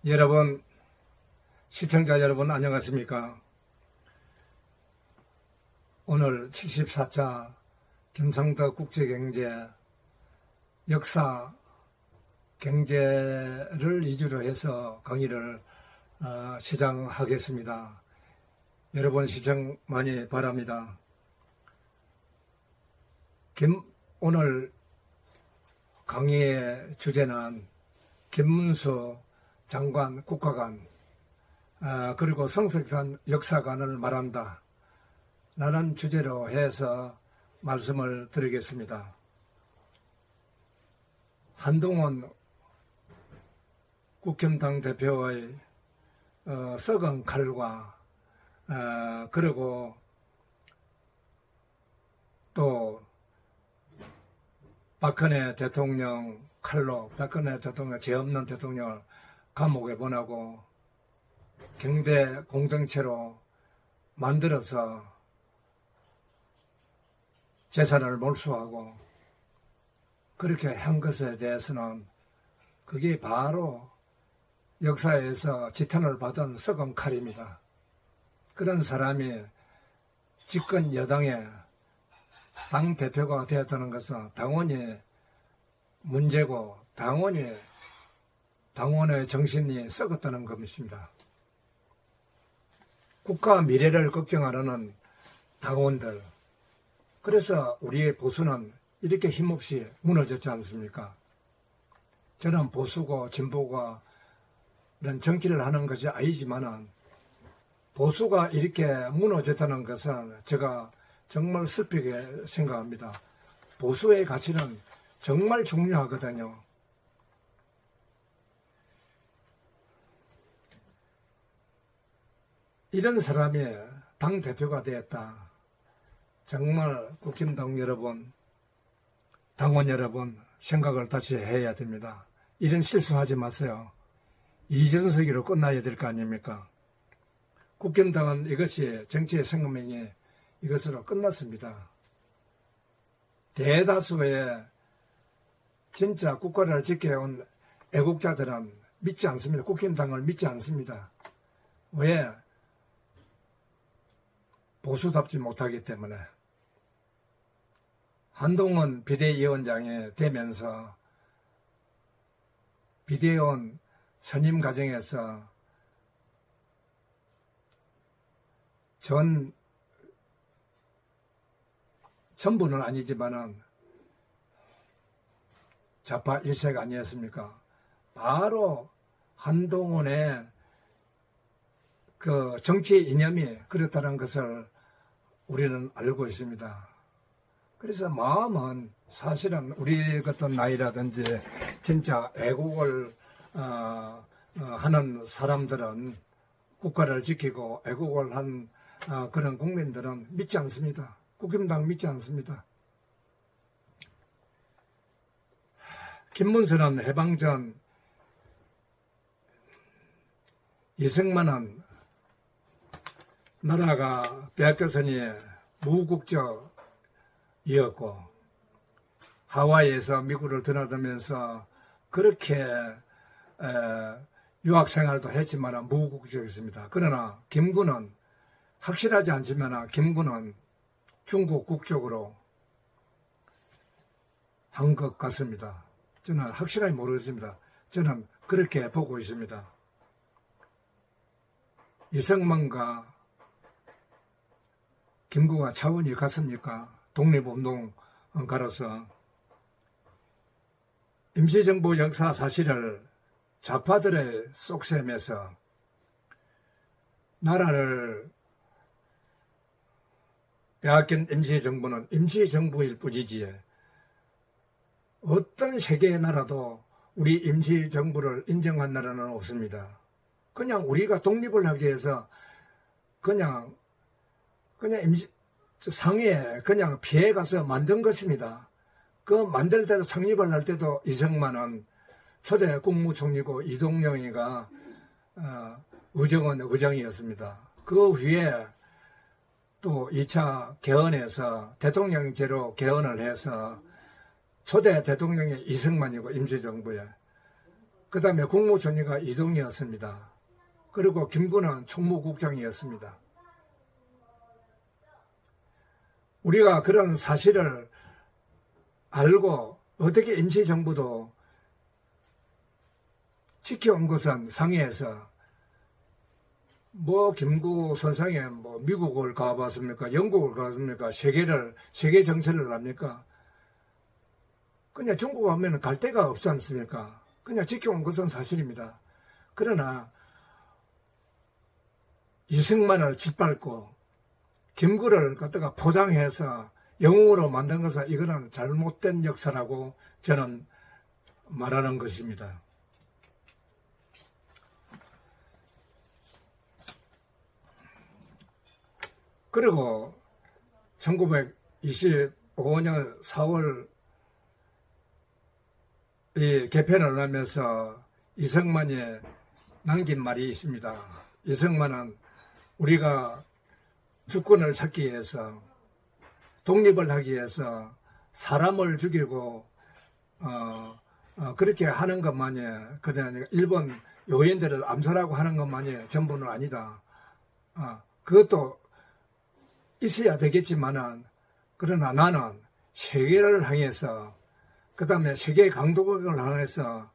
여러분, 시청자 여러분 안녕하십니까? 오늘 74차 김상덕 국제경제 역사 경제를 위주로 해서 강의를 시작하겠습니다. 여러분 시청 많이 바랍니다. 오늘 강의의 주제는 김문수 장관 국가관 그리고 성석한 역사관을 말한다 라는 주제로 해서 말씀을 드리겠습니다. 한동훈 국힘당 대표의 썩은 칼과 그리고 또 박근혜 대통령 칼로 박근혜 대통령 죄 없는 대통령을 감옥에 보내고 경대 공동체로 만들어서 재산을 몰수하고 그렇게 한 것에 대해서는 그게 바로 역사에서 지탄을 받은 썩은 칼입니다. 그런 사람이 집권 여당의 당대표가 되었다는 것은 당원이 문제고 당원의 정신이 썩었다는 것입니다. 국가 미래를 걱정하려는 당원들, 그래서 우리의 보수는 이렇게 힘없이 무너졌지 않습니까? 저는 보수고 진보가 이런 정치를 하는 것이 아니지만은 보수가 이렇게 무너졌다는 것은 제가 정말 슬프게 생각합니다. 보수의 가치는 정말 중요하거든요. 이런 사람이 당대표가 되었다. 정말 국힘당 여러분, 당원 여러분 생각을 다시 해야 됩니다. 이런 실수하지 마세요. 이전서기로 끝나야 될 거 아닙니까? 국힘당은 이것이 정치의 생명이 이것으로 끝났습니다. 대다수의 진짜 국가를 지켜온 애국자들은 믿지 않습니다. 국힘당을 믿지 않습니다. 왜? 보수답지 못하기 때문에. 한동훈 비대위원장이 되면서 비대위원 선임 과정에서 전부는 아니지만은 좌파 일색 아니었습니까? 바로 한동훈의 그 정치 이념이 그렇다는 것을 우리는 알고 있습니다. 그래서 마음은 사실은 우리 같은 나이라든지 진짜 애국을 하는 사람들은 국가를 지키고 애국을 한 그런 국민들은 믿지 않습니다. 국힘당 믿지 않습니다. 김문수는 해방전 이승만은 나라가 빼앗겨서니 무국적이었고 하와이에서 미국을 드나들면서 그렇게 유학생활도 했지만 무국적이었습니다. 그러나 김구는 확실하지 않지만 김구는 중국 국적으로 한 것 같습니다. 저는 확실하게 모르겠습니다. 저는 그렇게 보고 있습니다. 이승만과 김구가 차원이 같습니까? 독립운동가로서 임시정부 역사 사실을 좌파들의 속셈에서 나라를 빼앗긴 임시정부는 임시정부일 뿐이지 어떤 세계의 나라도 우리 임시정부를 인정한 나라는 없습니다. 그냥 우리가 독립을 하기 위해서 그냥 상해에 그냥 피해가서 만든 것입니다. 그 만들 때도 창립을 할 때도 이승만은 초대 국무총리고 이동영이가 의정원 의장이었습니다. 그 후에 또 2차 개헌에서 대통령제로 개헌을 해서 초대 대통령이 이승만이고 임시정부에 그 다음에 국무총리가 이동이었습니다. 그리고 김구는 총무국장이었습니다. 우리가 그런 사실을 알고 어떻게 임시정부도 지켜온 것은 상해에서 뭐 김구 선상에 뭐 미국을 가봤습니까? 영국을 가봤습니까? 세계 정세를 합니까? 그냥 중국 하면 갈 데가 없지 않습니까? 그냥 지켜온 것은 사실입니다. 그러나 이승만을 짓밟고 김구를 갖다가 포장해서 영웅으로 만든 것은 이거는 잘못된 역사라고 저는 말하는 것입니다. 그리고 1925년 4월 이 개편을 하면서 이승만이 남긴 말이 있습니다. 이승만은 우리가 주권을 찾기 위해서 독립을 하기 위해서 사람을 죽이고 그렇게 하는 것만이 그냥 일본 요인들을 암살하고 하는 것만이 전부는 아니다. 그것도 있어야 되겠지만은 그러나 나는 세계를 향해서 그 다음에 세계 강도국을 향해서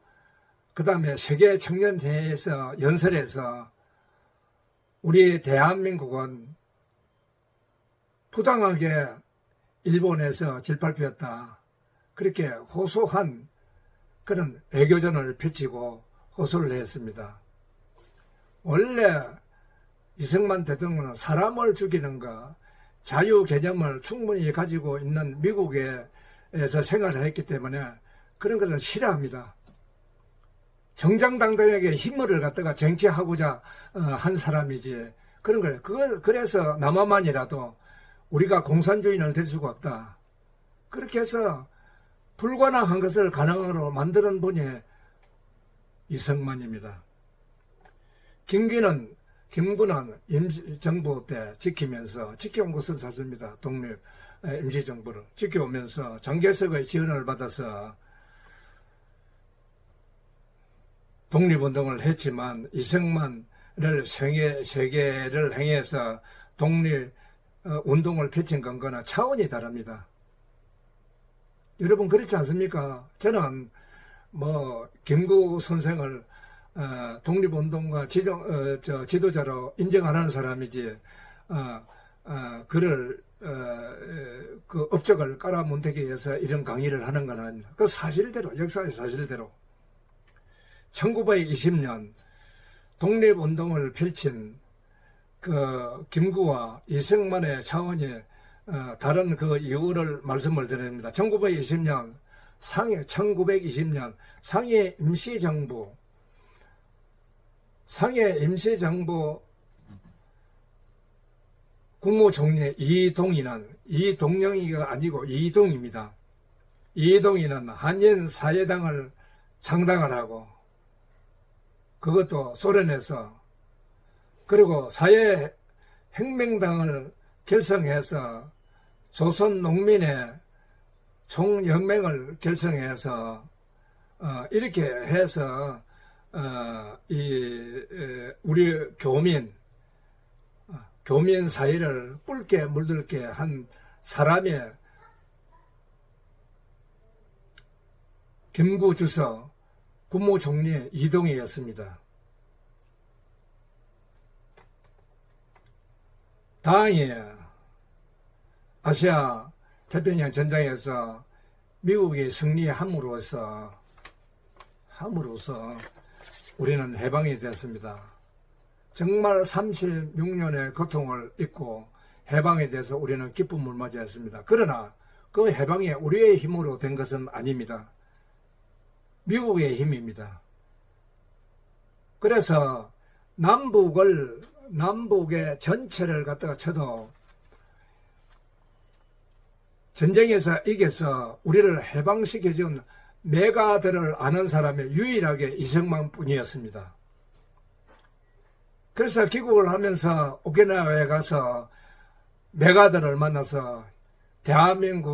그 다음에 세계 청년회에서 연설해서 우리 대한민국은 부당하게 일본에서 짓밟혔다. 그렇게 호소한 그런 외교전을 펼치고 호소를 했습니다. 원래 이승만 대통령은 사람을 죽이는 것, 자유 개념을 충분히 가지고 있는 미국에서 생활을 했기 때문에 그런 것은 싫어합니다. 정정당당하게 힘을 갖다가 쟁취하고자 한 사람이지. 그런 거예요. 그래서 남아만이라도 우리가 공산주의는 될 수가 없다. 그렇게 해서 불가능한 것을 가능으로 만드는 분이 이승만입니다. 김구는 임시정부 때 지켜온 것은 사실입니다. 독립 임시정부를 지켜오면서 장개석의 지원을 받아서 독립운동을 했지만 이승만을 세계를 행해서 독립운동을 펼친 건거나 차원이 다릅니다. 여러분 그렇지 않습니까? 저는 김구 선생을 독립운동가 지도자로 인정 안 하는 사람이지 그를 그 업적을 깔아뭉개기 위해서 이런 강의를 하는 건 아닙니다. 그 사실대로 역사의 사실대로 1920년 독립운동을 펼친 그 김구와 이승만의 차원이 다른 그 이유를 말씀을 드립니다. 1920년 상해 임시정부 국무총리 이동영이가 아니고 이동입니다. 이동이는 한인사회당을 창당을 하고 그것도 소련에서 그리고 사회혁명당을 결성해서 조선농민의 총연맹을 결성해서 이렇게 해서 우리 교민 사회를 붉게 물들게 한 사람이 김구 주석 국무총리 이동이었습니다. 다행히 아시아 태평양 전장에서 미국이 승리함으로써 우리는 해방이 되었습니다. 정말 36년의 고통을 잊고 해방에 대해서 우리는 기쁨을 맞이했습니다. 그러나 그 해방이 우리의 힘으로 된 것은 아닙니다. 미국의 힘입니다. 그래서 남북의 전체를 갖다가 쳐도 전쟁에서 이겨서 우리를 해방시켜준 메가들을 아는 사람이 유일하게 이승만 뿐이었습니다. 그래서 귀국을 하면서 오키나와에 가서 메가들을 만나서 대한민국의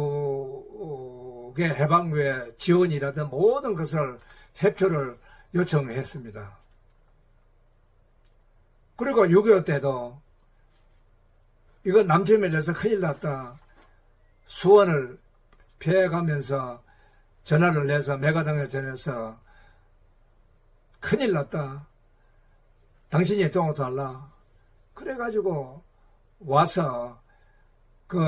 해방 위에 지원이라든 모든 것을 협조를 요청했습니다. 그리고 6.25 때도 이거 남침에 대해서 큰일 났다. 수원을 피해가면서 전화를 내서 메가당에 전해서 큰일 났다. 당신이 도와달라. 그래가지고 와서 그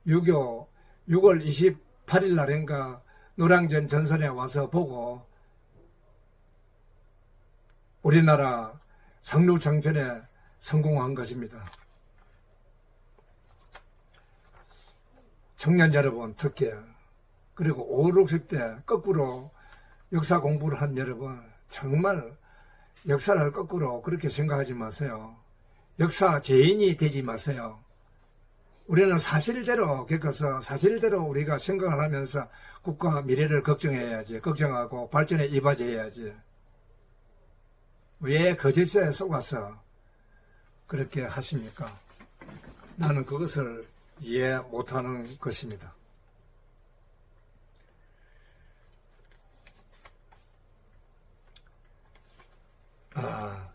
6.25 6월 28일 날인가 노량진 전선에 와서 보고 우리나라 상륙작전에 성공한 것입니다. 청년 여러분 특히 그리고 5, 60대 거꾸로 역사 공부를 한 여러분 정말 역사를 거꾸로 그렇게 생각하지 마세요. 역사 죄인이 되지 마세요. 우리는 사실대로 겪어서 사실대로 우리가 생각을 하면서 국가 미래를 걱정해야지. 걱정하고 발전에 이바지해야지. 왜 거짓에 속아서 그렇게 하십니까? 나는 그것을 이해 못하는 것입니다.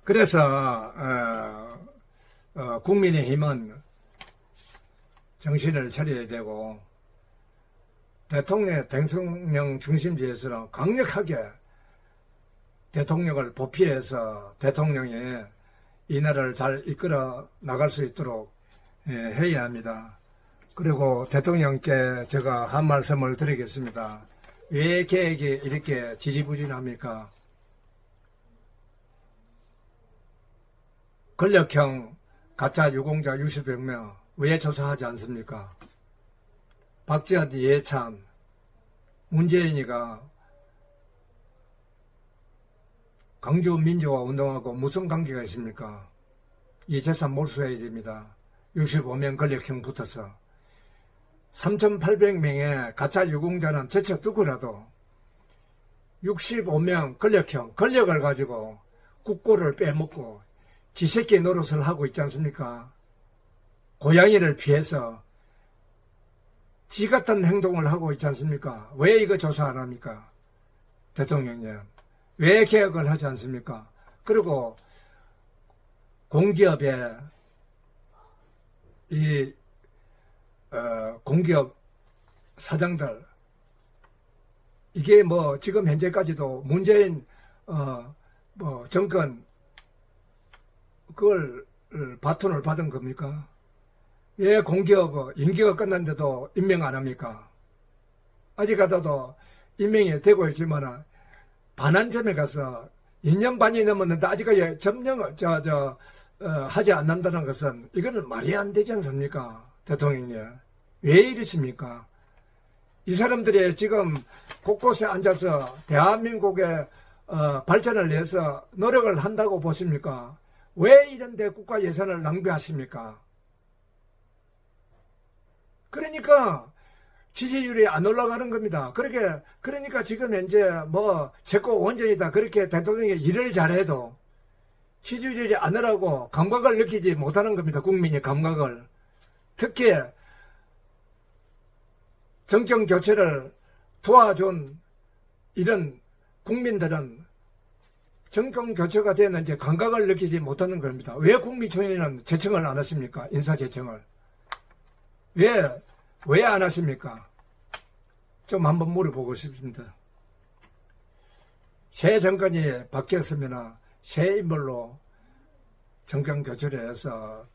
그래서 국민의힘은 정신을 차려야 되고 대통령 중심지에서는 강력하게 대통령을 보필해서 대통령이 이 나라를 잘 이끌어 나갈 수 있도록 해야 합니다. 그리고 대통령께 제가 한 말씀을 드리겠습니다. 왜 계획이 이렇게 지지부진합니까? 권력형 가짜 유공자 60여 명 왜 조사하지 않습니까? 박지원, 이해찬, 문재인이가 광주 민주화 운동하고 무슨 관계가 있습니까? 이 재산 몰수해야 됩니다. 65명 권력형 붙어서 3,800명의 가짜 유공자는 제쳐두고라도 65명 권력형 권력을 가지고 국고를 빼먹고 지새끼 노릇을 하고 있지 않습니까? 고양이를 피해서 지 같은 행동을 하고 있지 않습니까? 왜 이거 조사 안 합니까? 대통령님. 왜 개혁을 하지 않습니까? 그리고 공기업의 공기업 사장들 이게 뭐 지금 현재까지도 문재인 정권 그걸 바톤을 받은 겁니까? 왜 공기업 임기가 끝났는데도 임명 안 합니까? 아직 가도 임명이 되고 있지만 반환점에 가서 2년 반이 넘었는데 아직까지 점령을 하지 않는다는 것은 이거는 말이 안 되지 않습니까? 대통령님. 왜 이러십니까? 이 사람들이 지금 곳곳에 앉아서 대한민국의 발전을 위해서 노력을 한다고 보십니까? 왜 이런데 국가 예산을 낭비하십니까? 그러니까 지지율이 안 올라가는 겁니다. 그러니까 지금 현재 제거 원전이다 그렇게 대통령이 일을 잘해도 지지율이 안 오르고 감각을 느끼지 못하는 겁니다. 국민이 감각을. 특히 정권 교체를 도와준 이런 국민들은 정권 교체가 되었는지 감각을 느끼지 못하는 겁니다. 왜 국민총회는 제청을 안 하십니까? 인사제청을. 왜 안 하십니까? 좀 한번 물어보고 싶습니다. 새 정권이 바뀌었으면 새 인물로 정권 교체를 해서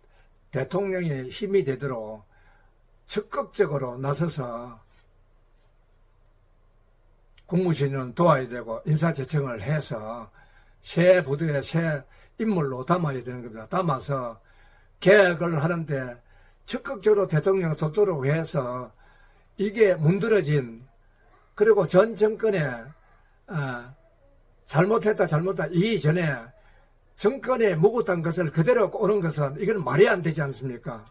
대통령이 힘이 되도록 적극적으로 나서서 국무진은 도와야 되고 인사제청을 해서 새 부두에 새 인물로 담아야 되는 겁니다. 담아서 개혁을 하는데 적극적으로 대통령 돕도록 해서 이게 문드러진 그리고 전 정권에 잘못했다 이전에 정권에 묵었던 것을 그대로 오는 것은 이건 말이 안 되지 않습니까?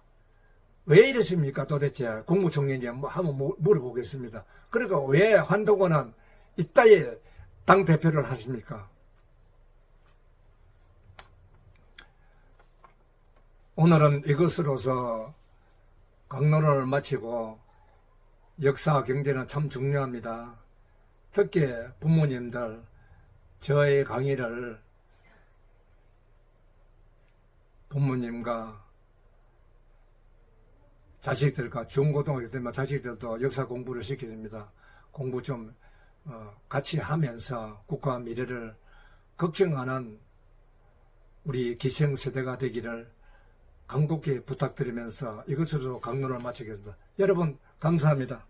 왜 이러십니까 도대체? 국무총리님 한번 물어보겠습니다. 그러니까 왜 한동훈은 이따위 당대표를 하십니까? 오늘은 이것으로서 강론을 마치고 역사 경제는 참 중요합니다. 특히 부모님들 저의 강의를 부모님과 자식들과 중고등학교 때만 자식들도 역사 공부를 시켜줍니다. 공부 좀 같이 하면서 국가 미래를 걱정하는 우리 기성세대가 되기를 간곡히 부탁드리면서 이것으로 강론을 마치겠습니다. 여러분 감사합니다.